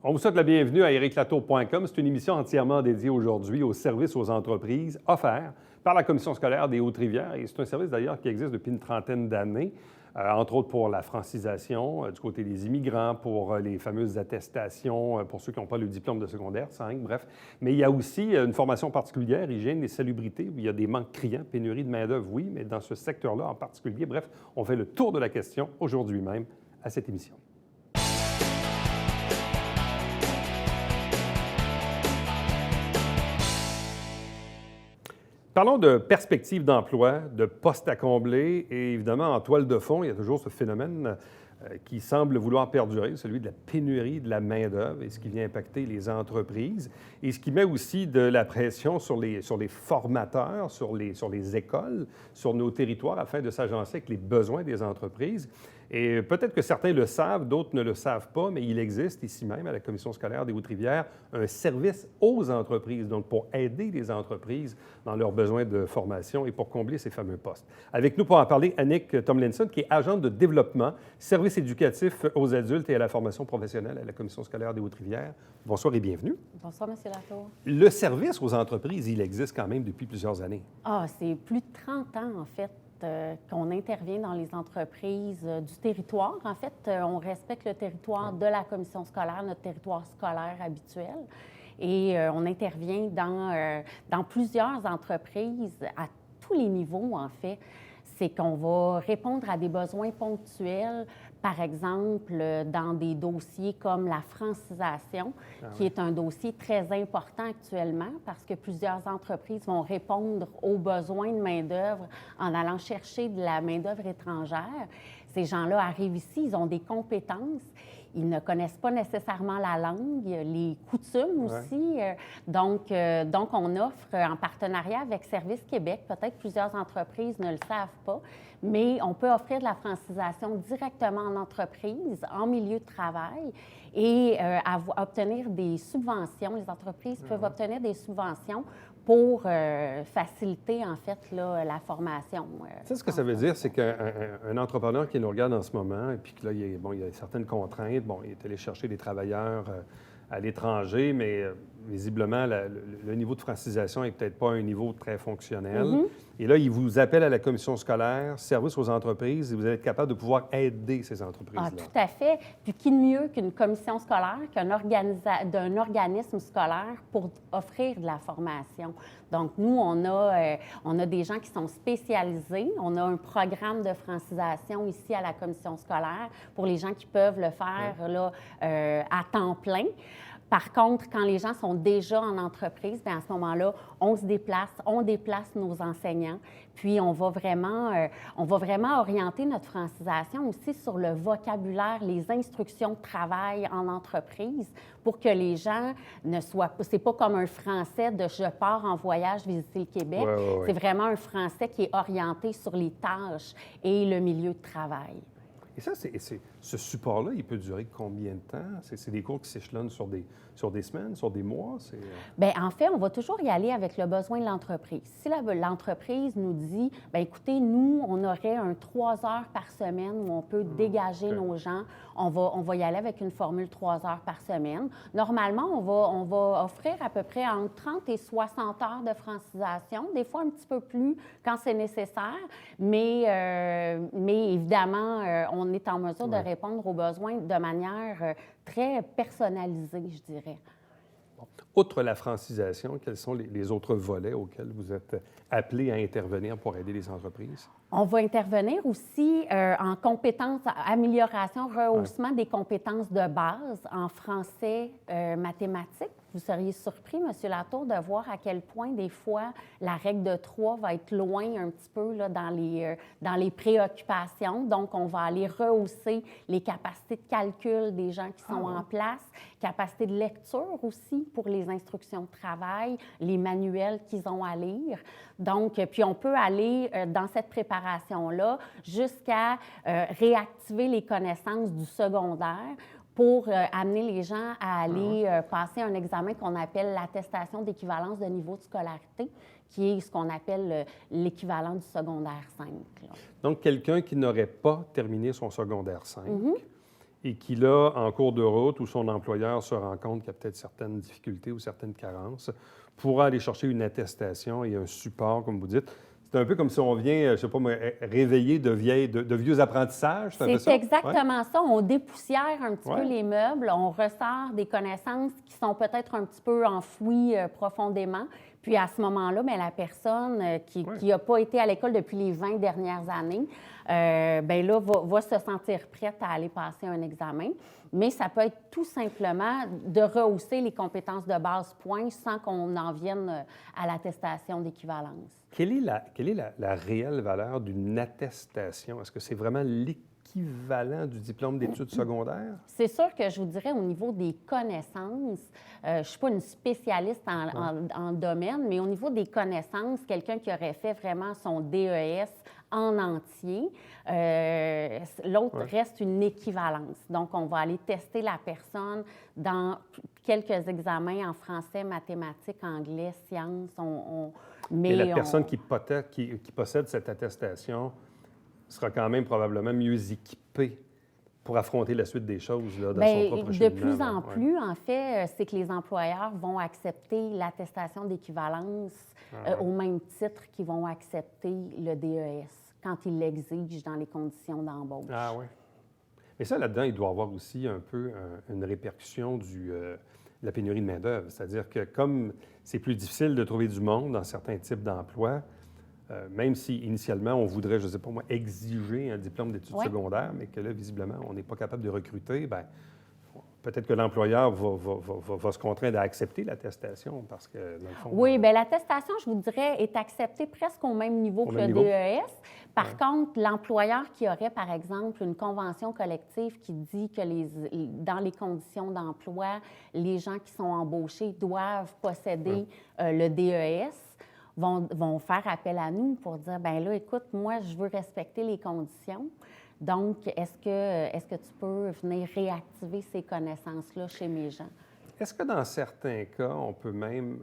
On vous souhaite la bienvenue à ériclatour.com. C'est une émission entièrement dédiée aujourd'hui aux services aux entreprises offerts par la Commission scolaire des Hautes-Rivières. Et c'est un service d'ailleurs qui existe depuis une trentaine d'années, entre autres pour la francisation du côté des immigrants, pour les fameuses attestations pour ceux qui n'ont pas le diplôme de secondaire 5, bref. Mais il y a aussi une formation particulière, hygiène et salubrité, où il y a des manques criants, pénurie de main-d'œuvre, oui, mais dans ce secteur-là en particulier. Bref, on fait le tour de la question aujourd'hui même à cette émission. Parlons de perspectives d'emploi, de postes à combler et évidemment, en toile de fond, il y a toujours ce phénomène qui semble vouloir perdurer, celui de la pénurie de la main-d'œuvre et ce qui vient impacter les entreprises et ce qui met aussi de la pression sur les formateurs, sur les écoles, sur nos territoires afin de s'agencer avec les besoins des entreprises. Et peut-être que certains le savent, d'autres ne le savent pas, mais il existe ici même, à la Commission scolaire des Hautes-Rivières, un service aux entreprises, donc pour aider les entreprises dans leurs besoins de formation et pour combler ces fameux postes. Avec nous pour en parler, Annick Tomlinson, qui est agente de développement, service éducatif aux adultes et à la formation professionnelle à la Commission scolaire des Hautes-Rivières. Bonsoir et bienvenue. Bonsoir, M. Latour. Le service aux entreprises, il existe quand même depuis plusieurs années. C'est plus de 30 ans, en fait, qu'on intervient dans les entreprises du territoire. En fait, on respecte le territoire de la commission scolaire, notre territoire scolaire habituel. Et on intervient dans plusieurs entreprises à tous les niveaux, en fait. C'est qu'on va répondre à des besoins ponctuels, par exemple, dans des dossiers comme la francisation, qui est un dossier très important actuellement parce que plusieurs entreprises vont répondre aux besoins de main-d'œuvre en allant chercher de la main-d'œuvre étrangère. Ces gens-là arrivent ici, ils ont des compétences. Ils ne connaissent pas nécessairement la langue, les coutumes aussi. Donc, on offre en partenariat avec Service Québec, peut-être plusieurs entreprises ne le savent pas, mais on peut offrir de la francisation directement en entreprise, en milieu de travail et obtenir des subventions. Les entreprises peuvent obtenir des subventions pour faciliter, en fait, là, la formation. Tu sais, ce que ça veut dire, c'est qu'un entrepreneur qui nous regarde en ce moment, et puis que là, il y a certaines contraintes. Bon, il est allé chercher des travailleurs à l'étranger, mais visiblement, le niveau de francisation n'est peut-être pas un niveau très fonctionnel. Et là, il vous appelle à la commission scolaire, service aux entreprises, et vous allez être capable de pouvoir aider ces entreprises-là. Tout à fait. Puis qui de mieux qu'une commission scolaire, d'un organisme scolaire pour offrir de la formation. Donc, nous, on a des gens qui sont spécialisés. On a un programme de francisation ici à la commission scolaire pour les gens qui peuvent le faire là, à temps plein. Par contre, quand les gens sont déjà en entreprise, bien à ce moment-là, on déplace nos enseignants, puis on va vraiment orienter notre francisation aussi sur le vocabulaire, les instructions de travail en entreprise pour que les gens ne soient pas... C'est pas comme un français de « je pars en voyage visiter le Québec ». C'est vraiment un français qui est orienté sur les tâches et le milieu de travail. Et ça, ce support-là, il peut durer combien de temps? C'est des cours qui s'échelonnent sur des semaines, sur des mois? Bien, en fait, on va toujours y aller avec le besoin de l'entreprise. Si l'entreprise nous dit, bien, écoutez, nous, on aurait 3 heures par semaine où on peut dégager nos gens, on va y aller avec une formule 3 heures par semaine. Normalement, on va offrir à peu près entre 30 et 60 heures de francisation, des fois un petit peu plus quand c'est nécessaire, mais évidemment, on est en mesure de répondre aux besoins de manière très personnalisée, je dirais. Bon. Outre la francisation, quels sont les autres volets auxquels vous êtes appelés à intervenir pour aider les entreprises? On va intervenir aussi en compétences, amélioration, rehaussement des compétences de base en français, mathématiques. Vous seriez surpris, M. Latour, de voir à quel point, des fois, la règle de 3 va être loin un petit peu là, dans les préoccupations. Donc, on va aller rehausser les capacités de calcul des gens qui sont en place, capacité de lecture aussi pour les instructions de travail, les manuels qu'ils ont à lire. Donc, puis on peut aller dans cette préparation-là jusqu'à réactiver les connaissances du secondaire pour amener les gens à aller passer un examen qu'on appelle l'attestation d'équivalence de niveau de scolarité, qui est ce qu'on appelle l'équivalent du secondaire 5. Là. Donc, quelqu'un qui n'aurait pas terminé son secondaire 5 et qui, là, en cours de route, où son employeur se rend compte qu'il y a peut-être certaines difficultés ou certaines carences, pourra aller chercher une attestation et un support, comme vous dites. C'est un peu comme si on vient, je ne sais pas, réveiller de vieux apprentissages. C'est exactement ça. On dépoussière un petit Ouais. peu les meubles, on ressort des connaissances qui sont peut-être un petit peu enfouies profondément. Puis à ce moment-là, bien, la personne qui n'a pas été à l'école depuis les 20 dernières années, bien là, va se sentir prête à aller passer un examen. Mais ça peut être tout simplement de rehausser les compétences de base point sans qu'on en vienne à l'attestation d'équivalence. Quelle est la réelle valeur d'une attestation? Est-ce que c'est vraiment l'équivalent du diplôme d'études secondaires? C'est sûr que je vous dirais au niveau des connaissances, je ne suis pas une spécialiste en domaine, mais au niveau des connaissances, quelqu'un qui aurait fait vraiment son DES en entier, l'autre reste une équivalence. Donc, on va aller tester la personne dans quelques examens en français, mathématiques, anglais, sciences. Mais la personne qui possède cette attestation sera quand même probablement mieux équipée pour affronter la suite des choses là, dans son propre cheminement. De plus en plus, en fait, c'est que les employeurs vont accepter l'attestation d'équivalence au même titre qu'ils vont accepter le DES quand ils l'exigent dans les conditions d'embauche. Ah oui. Mais ça, là-dedans, il doit y avoir aussi un peu une répercussion de la pénurie de main-d'œuvre. C'est-à-dire que comme c'est plus difficile de trouver du monde dans certains types d'emplois, même si initialement on voudrait, je ne sais pas moi, exiger un diplôme d'études secondaires, mais que là, visiblement, on n'est pas capable de recruter, bien, peut-être que l'employeur va se contraindre à accepter l'attestation parce que, dans le fond... Oui, bien l'attestation, je vous dirais, est acceptée presque au même niveau que le DES. Par contre, l'employeur qui aurait, par exemple, une convention collective qui dit que dans les conditions d'emploi, les gens qui sont embauchés doivent posséder le DES, vont faire appel à nous pour dire, bien là, écoute, moi, je veux respecter les conditions. Donc, est-ce que tu peux venir réactiver ces connaissances-là chez mes gens? Est-ce que dans certains cas, on peut même...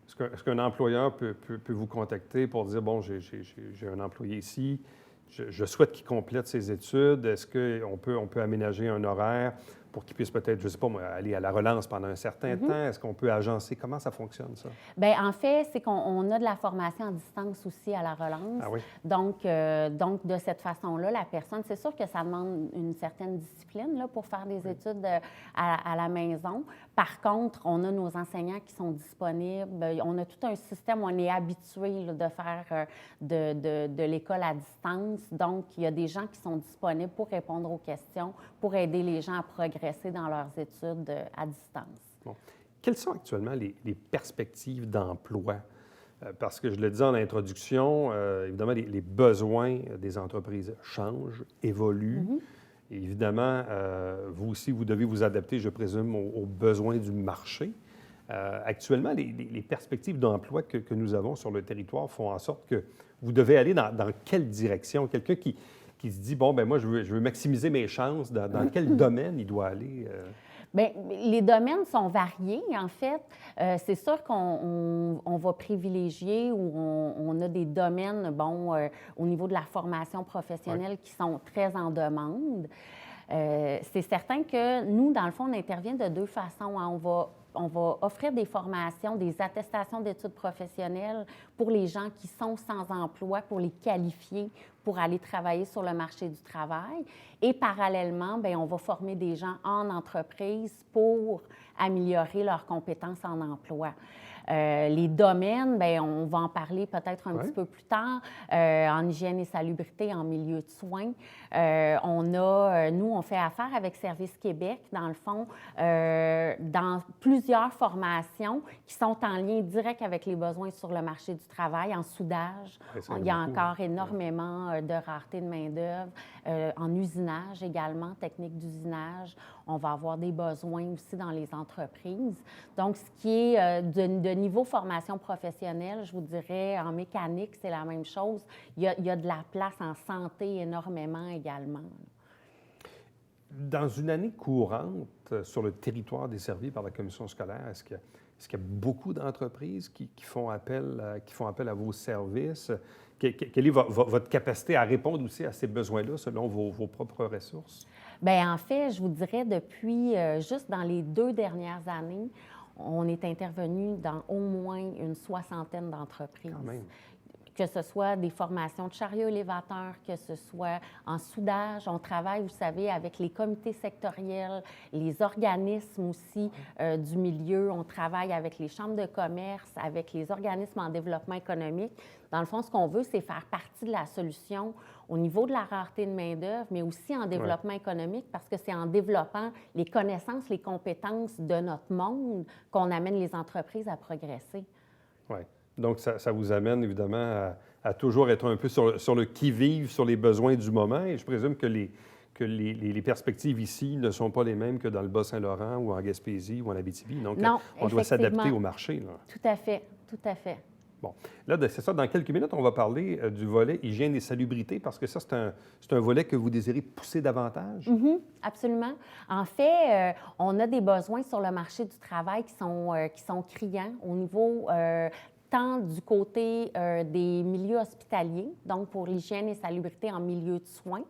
est-ce qu'un employeur peut vous contacter pour dire, bon, j'ai un employé ici, je souhaite qu'il complète ses études, est-ce qu'on peut aménager un horaire pour qu'il puisse peut-être, je ne sais pas moi, aller à la relance pendant un certain temps? Est-ce qu'on peut agencer? Comment ça fonctionne, ça? Bien, en fait, c'est qu'on a de la formation à distance aussi à la relance. Ah oui? Donc, de cette façon-là, la personne, c'est sûr que ça demande une certaine discipline là, pour faire des études à la maison. Par contre, on a nos enseignants qui sont disponibles. On a tout un système où on est habitué là, de faire de l'école à distance. Donc, il y a des gens qui sont disponibles pour répondre aux questions, pour aider les gens à progresser dans leurs études à distance. Bon. Quelles sont actuellement les perspectives d'emploi? Parce que je le disais en introduction, évidemment, les besoins des entreprises changent, évoluent. Et évidemment, vous aussi, vous devez vous adapter, je présume, aux besoins du marché. Actuellement, les perspectives d'emploi que nous avons sur le territoire font en sorte que vous devez aller dans quelle direction? Quelqu'un qui se dit, bon, ben moi, je veux maximiser mes chances, dans quel domaine il doit aller? Bien, les domaines sont variés, en fait. C'est sûr qu'on va privilégier ou on a des domaines, au niveau de la formation professionnelle qui sont très en demande. C'est certain que nous, dans le fond, on intervient de deux façons. Hein. On va offrir des formations, des attestations d'études professionnelles pour les gens qui sont sans emploi, pour les qualifier pour aller travailler sur le marché du travail. Et parallèlement, bien, on va former des gens en entreprise pour améliorer leurs compétences en emploi. Les domaines, bien, on va en parler peut-être un petit peu plus tard, en hygiène et salubrité, en milieu de soins. Nous, on fait affaire avec Service Québec, dans le fond, dans plusieurs formations qui sont en lien direct avec les besoins sur le marché du travail, en soudage. Il y a encore énormément de rareté de main-d'œuvre, en usinage également, technique d'usinage. On va avoir des besoins aussi dans les entreprises. Donc, ce qui est de niveau formation professionnelle, je vous dirais, en mécanique, c'est la même chose. Il y a de la place en santé énormément également. Dans une année courante, sur le territoire desservi par la commission scolaire, est-ce qu'il y a beaucoup d'entreprises qui font appel à vos services? Quelle est votre capacité à répondre aussi à ces besoins-là selon vos propres ressources? Bien, en fait, je vous dirais, depuis juste dans les 2 dernières années, on est intervenu dans au moins une 60aine d'entreprises. Quand même. Que ce soit des formations de chariot élévateur, que ce soit en soudage. On travaille, vous savez, avec les comités sectoriels, les organismes aussi du milieu. On travaille avec les chambres de commerce, avec les organismes en développement économique. Dans le fond, ce qu'on veut, c'est faire partie de la solution au niveau de la rareté de main-d'œuvre, mais aussi en développement économique, parce que c'est en développant les connaissances, les compétences de notre monde qu'on amène les entreprises à progresser. Oui. Donc, ça vous amène évidemment à toujours être un peu sur le qui-vive, sur les besoins du moment. Et je présume que les perspectives ici ne sont pas les mêmes que dans le Bas-Saint-Laurent ou en Gaspésie ou en Abitibi. Donc, non, on doit s'adapter au marché. Là. Tout à fait, tout à fait. Bon. Là, c'est ça, dans quelques minutes, on va parler du volet hygiène et salubrité parce que ça, c'est un volet que vous désirez pousser davantage. Mm-hmm, absolument. En fait, on a des besoins sur le marché du travail qui sont criants au niveau tant du côté des milieux hospitaliers, donc pour l'hygiène et salubrité en milieu de soins,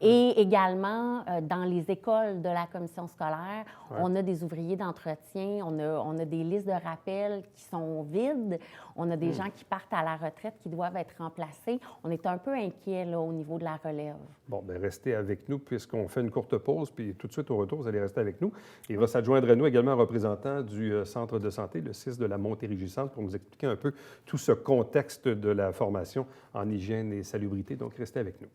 et également dans les écoles de la commission scolaire, on a des ouvriers d'entretien, on a des listes de rappels qui sont vides, on a des gens qui partent à la retraite qui doivent être remplacés. On est un peu inquiets là, au niveau de la relève. Bon, bien, restez avec nous puisqu'on fait une courte pause, puis tout de suite au retour, vous allez rester avec nous. Il va s'adjoindre à nous également un représentant du centre de santé, le CIS de la Montérégie-Centre, pour nous expliquer un peu tout ce contexte de la formation en hygiène et salubrité. Donc, restez avec nous.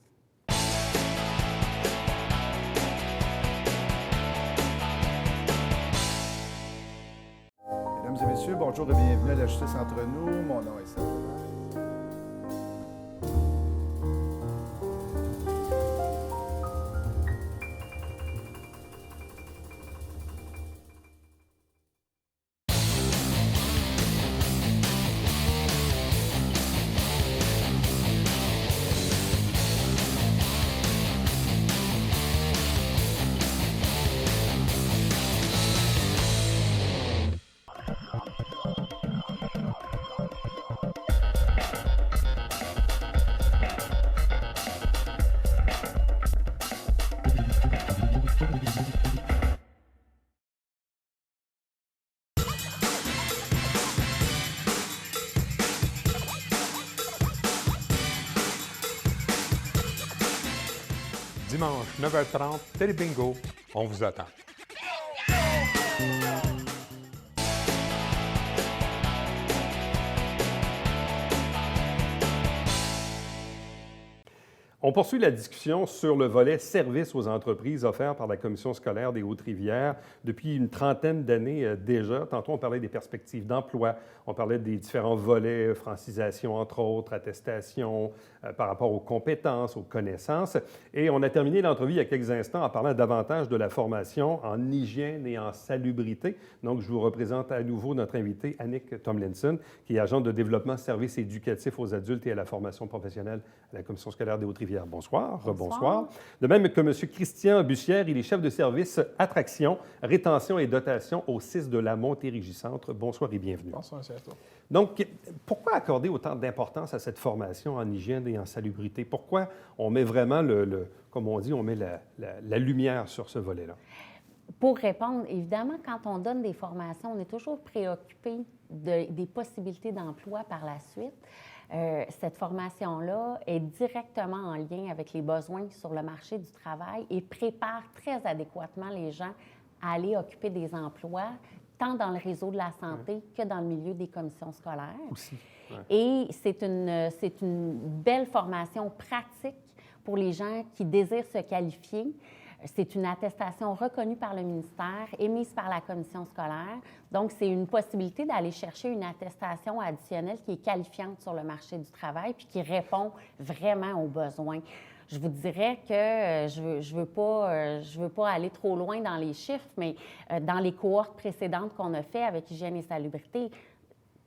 Mesdames et messieurs, bonjour et bienvenue à la Justice entre nous. Mon nom est Serge. Dimanche, 9h30, Télé Bingo, on vous attend. On poursuit la discussion sur le volet services aux entreprises offert par la Commission scolaire des Hautes-Rivières depuis une trentaine d'années déjà. Tantôt, on parlait des perspectives d'emploi, on parlait des différents volets, francisation entre autres, attestation par rapport aux compétences, aux connaissances. Et on a terminé l'entrevue il y a quelques instants en parlant davantage de la formation en hygiène et en salubrité. Donc, je vous représente à nouveau notre invitée, Annick Tomlinson, qui est agente de développement services éducatifs aux adultes et à la formation professionnelle à la Commission scolaire des Hautes-Rivières. Bonsoir. Bonsoir. De même que M. Christian Bussière, il est chef de service attraction, rétention et dotation au CIS de la Montérégie-Centre. Bonsoir et bienvenue. Bonsoir, M. Astor. Donc, pourquoi accorder autant d'importance à cette formation en hygiène et en salubrité? Pourquoi on met vraiment, comme on dit, on met la lumière sur ce volet-là? Pour répondre, évidemment, quand on donne des formations, on est toujours préoccupé des possibilités d'emploi par la suite. Cette formation-là est directement en lien avec les besoins sur le marché du travail et prépare très adéquatement les gens à aller occuper des emplois, tant dans le réseau de la santé que dans le milieu des commissions scolaires. Aussi. Ouais. Et c'est une belle formation pratique pour les gens qui désirent se qualifier. C'est une attestation reconnue par le ministère, émise par la commission scolaire. Donc, c'est une possibilité d'aller chercher une attestation additionnelle qui est qualifiante sur le marché du travail puis qui répond vraiment aux besoins. Je vous dirais que je veux pas aller trop loin dans les chiffres, mais dans les cohortes précédentes qu'on a fait avec hygiène et salubrité,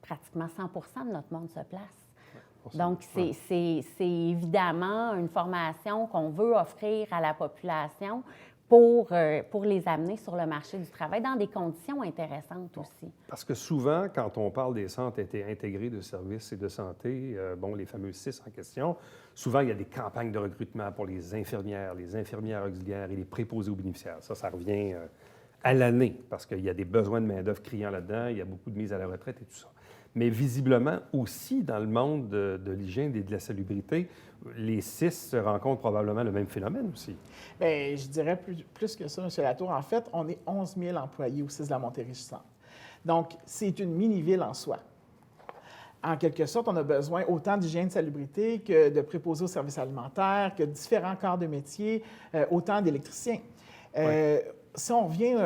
pratiquement 100% de notre monde se place. Donc, c'est évidemment une formation qu'on veut offrir à la population pour les amener sur le marché du travail dans des conditions intéressantes aussi. Parce que souvent, quand on parle des centres intégrés de services et de santé, les fameux 6 en question, souvent, il y a des campagnes de recrutement pour les infirmières auxiliaires et les préposés aux bénéficiaires. Ça revient à l'année parce qu'il y a des besoins de main-d'œuvre criants là-dedans, il y a beaucoup de mises à la retraite et tout ça. Mais visiblement, aussi dans le monde de l'hygiène et de la salubrité, les 6 rencontrent probablement le même phénomène aussi. Bien, je dirais plus que ça, M. Latour. En fait, on est 11 000 employés au CIS de la Montérégie-Centre. Donc, c'est une mini-ville en soi. En quelque sorte, on a besoin autant d'hygiène de salubrité que de préposés aux services alimentaires, que de différents corps de métier, autant d'électriciens. Si on revient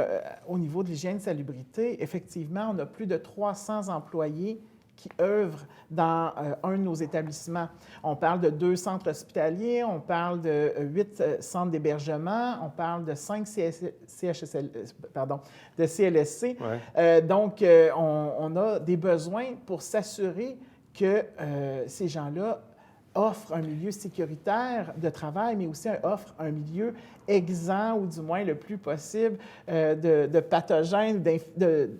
au niveau de l'hygiène de salubrité, effectivement, on a plus de 300 employés qui œuvrent dans un de nos établissements. On parle de 2 centres hospitaliers, on parle de 8 centres d'hébergement, on parle de 5 CLSC. Ouais. Donc, on a des besoins pour s'assurer que ces gens-là offrent un milieu sécuritaire de travail, mais aussi offrent un milieu exempt, ou du moins le plus possible, de pathogènes, de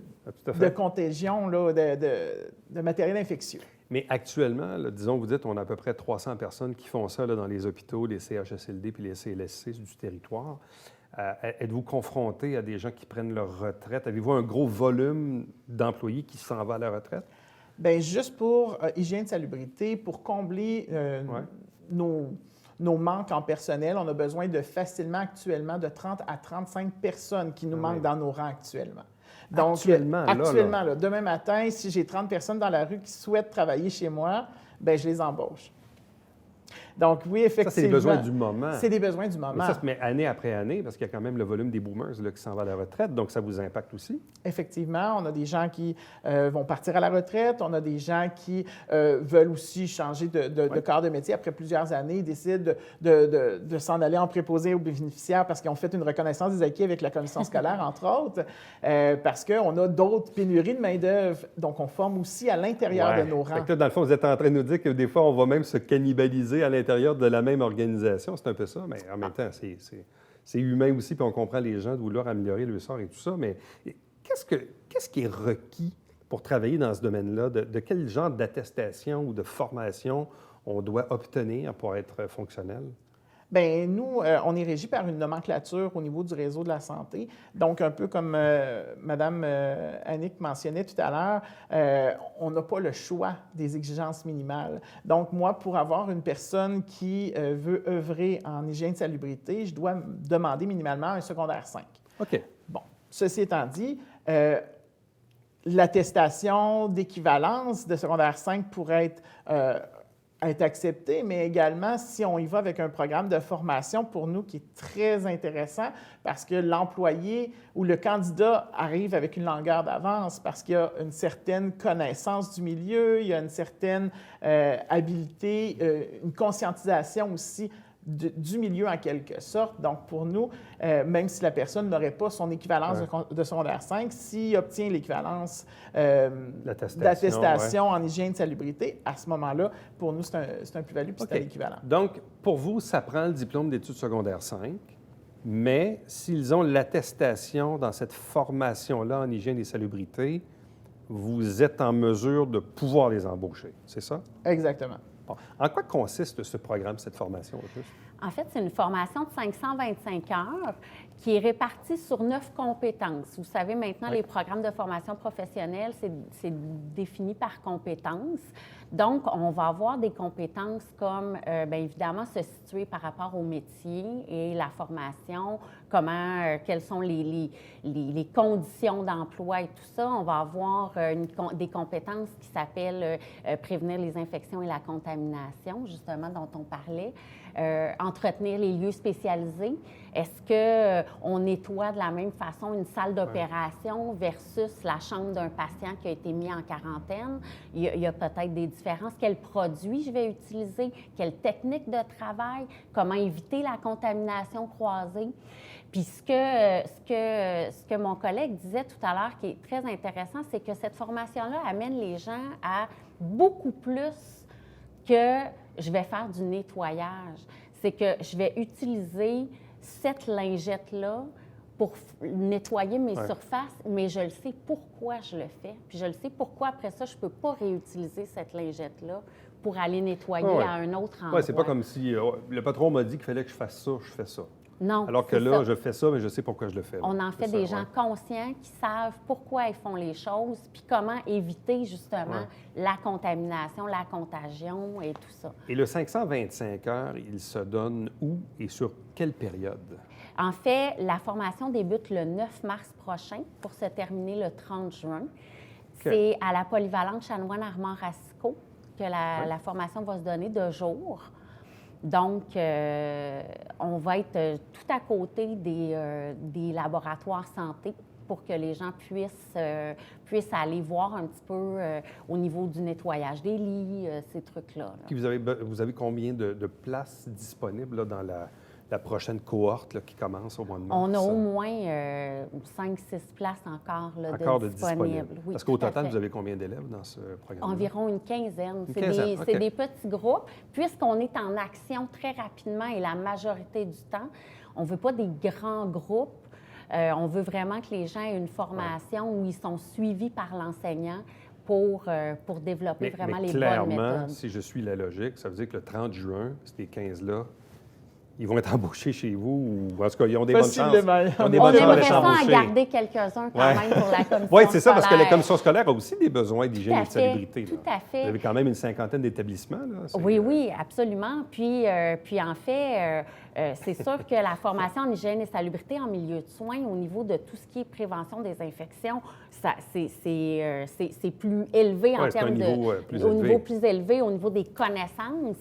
contagion, là, de matériel infectieux. Mais actuellement, là, disons, vous dites, on a à peu près 300 personnes qui font ça là, dans les hôpitaux, les CHSLD puis les CLSC du territoire. Êtes-vous confronté à des gens qui prennent leur retraite? Avez-vous un gros volume d'employés qui s'en va à la retraite? Bien, juste pour hygiène de salubrité, pour combler nos manques en personnel, on a besoin de facilement actuellement de 30 à 35 personnes qui nous manquent dans nos rangs actuellement. Donc, actuellement, là, demain matin, si j'ai 30 personnes dans la rue qui souhaitent travailler chez moi, bien, je les embauche. Donc, oui, effectivement. Ça, c'est des besoins du moment. C'est des besoins du moment. Mais ça se met année après année, parce qu'il y a quand même le volume des boomers là, qui s'en va à la retraite, donc ça vous impacte aussi? Effectivement, on a des gens qui vont partir à la retraite, on a des gens qui veulent aussi changer de corps de métier après plusieurs années, ils décident de s'en aller en préposé aux bénéficiaires parce qu'ils ont fait une reconnaissance des acquis avec la commission scolaire, entre autres, parce qu'on a d'autres pénuries de main-d'œuvre, donc on forme aussi à l'intérieur de nos rangs. Fait que là, dans le fond, vous êtes en train de nous dire que des fois, on va même se cannibaliser à l'intérieur de la même organisation. C'est un peu ça, mais en même temps, c'est humain aussi, puis on comprend les gens de vouloir améliorer le sort et tout ça. Mais qu'est-ce qui est requis pour travailler dans ce domaine-là? De quel genre d'attestation ou de formation on doit obtenir pour être fonctionnel? Bien, nous, on est régi par une nomenclature au niveau du réseau de la santé. Donc, un peu comme Mme Annick mentionnait tout à l'heure, on n'a pas le choix des exigences minimales. Donc, moi, pour avoir une personne qui veut œuvrer en hygiène de salubrité, je dois demander minimalement un secondaire 5. OK. Bon, ceci étant dit, l'attestation d'équivalence de secondaire 5 pourrait être accepté, mais également si on y va avec un programme de formation pour nous qui est très intéressant parce que l'employé ou le candidat arrive avec une longueur d'avance parce qu'il y a une certaine connaissance du milieu, il y a une certaine habileté, une conscientisation aussi du milieu en quelque sorte. Donc, pour nous, même si la personne n'aurait pas son équivalence de secondaire 5, s'il obtient l'équivalence d'attestation en hygiène de salubrité, à ce moment-là, pour nous, c'est un plus-value puis c'est un équivalent. Donc, pour vous, ça prend le diplôme d'études secondaires 5, mais s'ils ont l'attestation dans cette formation-là en hygiène et salubrité, vous êtes en mesure de pouvoir les embaucher, c'est ça? Exactement. Bon. En quoi consiste ce programme, cette formation? En fait, c'est une formation de 525 heures qui est répartie sur 9 compétences. Vous savez, maintenant, les programmes de formation professionnelle, c'est défini par compétences. Donc, on va avoir des compétences comme, bien évidemment, se situer par rapport au métier et la formation, quelles sont les conditions d'emploi et tout ça. On va avoir des compétences qui s'appellent prévenir les infections et la contamination, justement, dont on parlait. Entretenir les lieux spécialisés. Est-ce qu'on nettoie de la même façon une salle d'opération versus la chambre d'un patient qui a été mis en quarantaine? Il y a peut-être des différences. Quels produits je vais utiliser? Quelle technique de travail? Comment éviter la contamination croisée? Puis ce que mon collègue disait tout à l'heure qui est très intéressant, c'est que cette formation-là amène les gens à beaucoup plus que je vais faire du nettoyage. C'est que je vais utiliser cette lingette-là pour nettoyer mes Ouais. surfaces, mais je le sais pourquoi je le fais. Puis je le sais pourquoi, après ça, je ne peux pas réutiliser cette lingette-là pour aller nettoyer Ouais. à un autre endroit. Oui, c'est pas comme si le patron m'a dit qu'il fallait que je fasse ça, je fais ça. Non, Alors que c'est là, ça. je fais ça, mais je sais pourquoi je le fais. Là. On en fait C'est des ça, gens conscients qui savent pourquoi ils font les choses, puis comment éviter justement la contamination, la contagion et tout ça. Et le 525 heures, il se donne où et sur quelle période? En fait, la formation débute le 9 mars prochain pour se terminer le 30 juin. C'est à la polyvalente Chanoine-Armand-Racicot que la formation va se donner 2 jours. Donc, on va être tout à côté des laboratoires santé pour que les gens puissent aller voir un petit peu au niveau du nettoyage des lits, ces trucs-là. Là. Puis vous avez combien de places disponibles là, dans la prochaine cohorte là, qui commence au mois de mars? On a au moins 5-6 places encore, là, Encore de disponibles. disponibles. Oui, Parce qu'au tout à total, fait. vous avez combien d'élèves dans ce programme? Environ une quinzaine. Une C'est quinzaine, des, OK. c'est des petits groupes. Puisqu'on est en action très rapidement et la majorité du temps, on ne veut pas des grands groupes. On veut vraiment que les gens aient une formation où ils sont suivis par l'enseignant pour développer vraiment les bonnes clairement, méthodes. si je suis la logique, ça veut dire que le 30 juin, ces 15-là, ils vont être embauchés chez vous ou en tout cas, ils ont des bonnes chances. Possiblement. Ils ont des On bonnes chances aimerait d'être ça en embauchés. garder quelques-uns quand Ouais. même pour la commission Oui, c'est ça, parce que la scolaire. commission scolaire a aussi des besoins d'hygiène et de Tout à fait, salubrité. là. tout à fait. Vous avez quand même une cinquantaine d'établissements. Là. C'est, Oui, oui, absolument. Puis en fait, c'est sûr que la formation en hygiène et salubrité en milieu de soins, au niveau de tout ce qui est prévention des infections, c'est plus élevé en Ouais, c'est un termes niveau, de... plus au élevé. niveau plus élevé, au niveau des connaissances.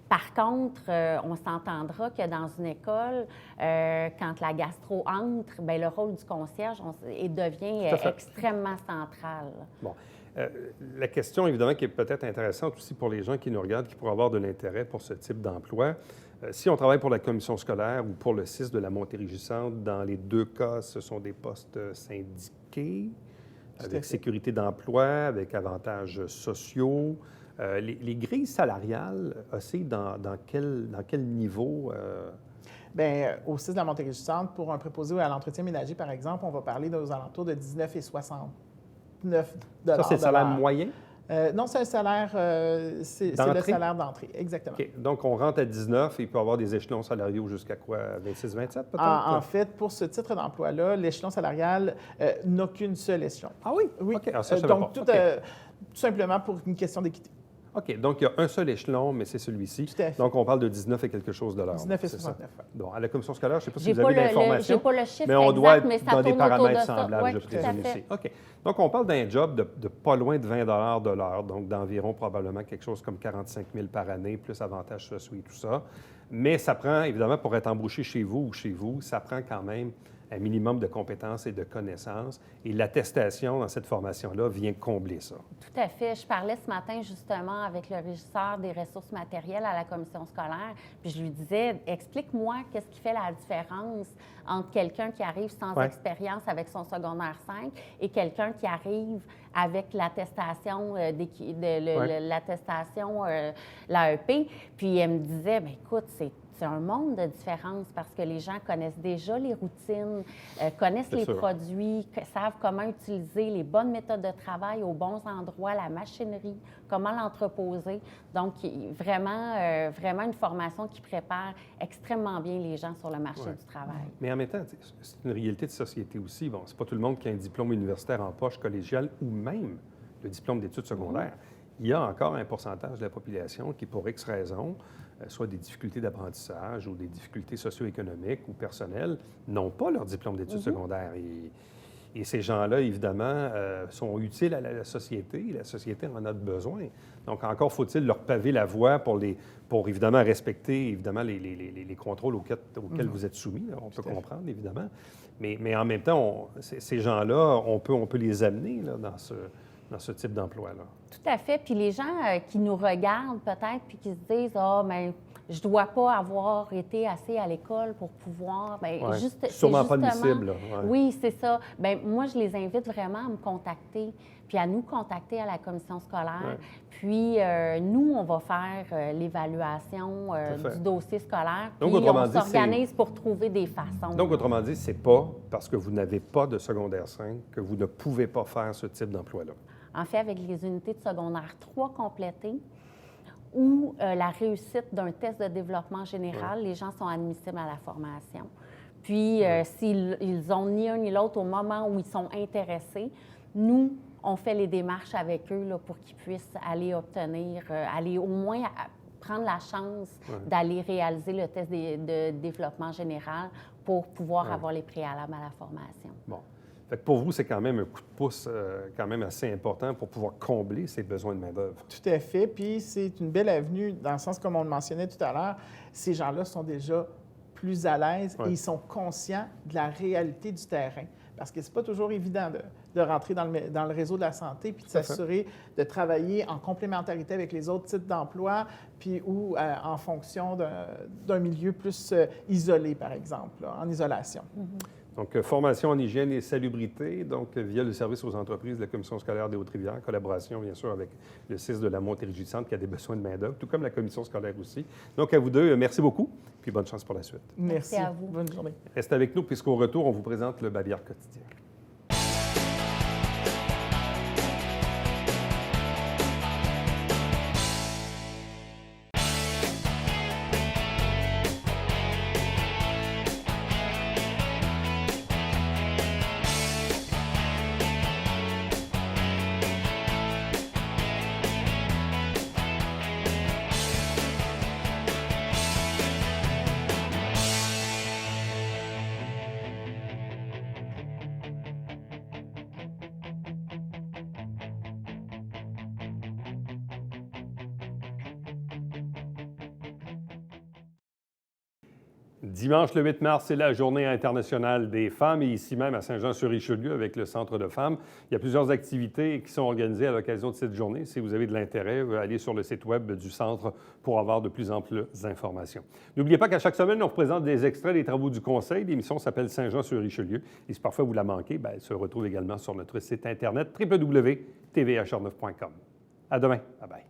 Par contre, on s'entendra que dans une école, quand la gastro entre, bien, le rôle du concierge devient Tout à fait. extrêmement central. Bon. La question, évidemment, qui est peut-être intéressante aussi pour les gens qui nous regardent, qui pourraient avoir de l'intérêt pour ce type d'emploi, si on travaille pour la commission scolaire ou pour le CIS de la Montérégie-Centre, dans les 2 cas, ce sont des postes syndiqués, Tout à avec fait. sécurité d'emploi, avec avantages sociaux. Les grilles salariales, oscillent dans quel niveau? Bien, au 6 de la Montérégie-Centre, pour un préposé à l'entretien ménager, par exemple, on va parler aux alentours de 19,69 Ça, c'est le salaire de l'heure. moyen? Non, c'est un salaire, c'est le D'entrée? salaire d'entrée, exactement. OK. Donc, on rentre à 19 et il peut y avoir des échelons salariaux jusqu'à quoi? 26, 27 peut-être? En fait, pour ce titre d'emploi-là, l'échelon salarial n'a qu'une seule échelon. Ah oui? Oui. OK. Ah, ça, je savais Donc, pas. tout, OK. tout simplement pour une question d'équité. OK. Donc, il y a un seul échelon, mais c'est celui-ci. Tout à fait. Donc, on parle de 19 et quelque chose de l'heure. 19 et C'est ça. 69. Bon, à la commission scolaire, je ne sais pas si J'ai vous pas, avez l'information, j'ai pas le chiffre mais on exact, doit être mais ça dans des tourne autour paramètres de ça. semblables, Oui, je tout à présume fait. ici. OK. Donc, on parle d'un job de pas loin de 20 de l'heure, donc d'environ probablement quelque chose comme 45 000 par année, plus avantages sociaux et tout ça. Mais ça prend, évidemment, pour être embauché chez vous ou chez vous, ça prend quand même un minimum de compétences et de connaissances. Et l'attestation dans cette formation-là vient combler ça. Tout à fait. Je parlais ce matin justement avec le régisseur des ressources matérielles à la commission scolaire, puis je lui disais, explique-moi qu'est-ce qui fait la différence entre quelqu'un qui arrive sans Ouais. expérience avec son secondaire 5 et quelqu'un qui arrive avec l'attestation, l'attestation, l'AEP. Puis elle me disait, bien, écoute, c'est un monde de différence parce que les gens connaissent déjà les routines, connaissent C'est les sûr. produits, savent comment utiliser les bonnes méthodes de travail aux bons endroits, la machinerie, comment l'entreposer. Donc, vraiment une formation qui prépare extrêmement bien les gens sur le marché Ouais. du travail. Mais en même temps, c'est une réalité de société aussi. Bon, c'est pas tout le monde qui a un diplôme universitaire en poche collégial ou même le diplôme d'études secondaires. Il y a encore un pourcentage de la population qui, pour X raisons, soit des difficultés d'apprentissage ou des difficultés socio-économiques ou personnelles, n'ont pas leur diplôme d'études secondaires. Et ces gens-là, évidemment, sont utiles à la société. La société en a besoin. Donc, encore faut-il leur paver la voie pour évidemment respecter évidemment les contrôles auxquels vous êtes soumis. Là. On peut à fait. comprendre, évidemment. Mais en même temps, ces gens-là, on peut les amener là, dans ce type d'emploi-là. Tout à fait. Puis les gens qui nous regardent peut-être puis qui se disent, ah, mais je dois pas avoir été assez à l'école pour pouvoir... Bien, Ouais. c'est Sûrement pas justement- admissible. Là. Ouais. Oui, c'est ça. Bien, moi, je les invite vraiment à me contacter, puis à nous contacter à la commission scolaire. Ouais. Puis, nous, on va faire l'évaluation Tout à fait. du dossier scolaire. Donc, puis, autrement on dit, s'organise pour trouver des façons. Donc, autrement dit, c'est pas parce que vous n'avez pas de secondaire 5 que vous ne pouvez pas faire ce type d'emploi-là. En fait, avec les unités de secondaire 3 complétées ou la réussite d'un test de développement général, les gens sont admissibles à la formation. Puis, s'ils ils ont ni un ni l'autre au moment où ils sont intéressés, nous, on fait les démarches avec eux là, pour qu'ils puissent aller obtenir, aller au moins prendre la chance d'aller réaliser le test de développement général pour pouvoir avoir les préalables à la formation. Bon. Fait que pour vous, c'est quand même un coup de pouce quand même assez important pour pouvoir combler ces besoins de main-d'œuvre. Tout à fait. Puis c'est une belle avenue, dans le sens comme on le mentionnait tout à l'heure, ces gens-là sont déjà plus à l'aise et ils sont conscients de la réalité du terrain. Parce que c'est pas toujours évident de rentrer dans le réseau de la santé puis de s'assurer de travailler en complémentarité avec les autres types d'emplois puis ou en fonction d'un milieu plus isolé, par exemple, là, en isolation. Donc, formation en hygiène et salubrité, donc via le service aux entreprises de la Commission scolaire des Hautes-Rivières, collaboration, bien sûr, avec le CIS de la Montérégie-Centre qui a des besoins de main-d'œuvre, tout comme la Commission scolaire aussi. Donc, à vous deux, merci beaucoup, puis bonne chance pour la suite. Merci à vous. Bonne journée. Restez avec nous, puisqu'au retour, on vous présente le Bavière quotidien. Dimanche le 8 mars, c'est la Journée internationale des femmes et ici même à Saint-Jean-sur-Richelieu avec le Centre de femmes. Il y a plusieurs activités qui sont organisées à l'occasion de cette journée. Si vous avez de l'intérêt, allez sur le site web du Centre pour avoir de plus amples informations. N'oubliez pas qu'à chaque semaine, on vous présente des extraits des travaux du Conseil. L'émission s'appelle Saint-Jean-sur-Richelieu. Et si parfois vous la manquez, elle se retrouve également sur notre site Internet www.tvhr9.com. À demain. Bye bye.